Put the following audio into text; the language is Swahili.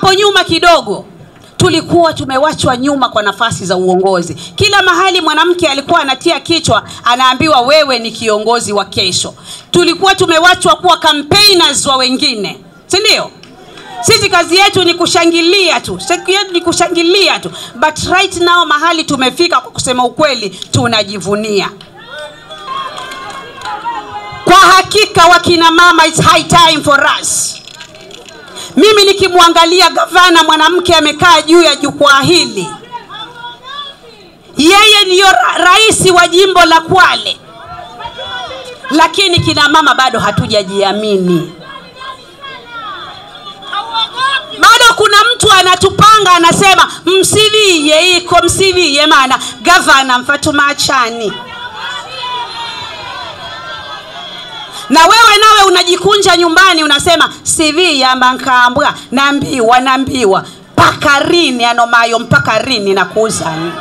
Hapo nyuma kidogo tulikuwa tumewachwa nyuma kwa nafasi za uongozi. Kila mahali mwanamke alikuwa anatia kichwa, anaambiwa wewe ni kiongozi wa kesho. Tulikuwa tumewachwa kuwa campaigners wa wengine, si ndio? Sisi kazi yetu ni kushangilia tu. But right now mahali tumefika, kwa kusema ukweli tunajivunia. Kwa hakika wakina mama, it's high time for us. Mimi nikimwangalia gavana mwanamke amekaa juu ya jukwaa hili, yeye ndiyo rais wa jimbo la Kwale, lakini kina mama bado hatujajiamini. Bado kuna mtu anatupanga, anasema msiviye maana gavana Mfatuma Achani. Na wewe nawe unajikunja nyumbani unasema CV ya Mankambwa naambiwa pakarini anomayo mpaka rini na kuuzani.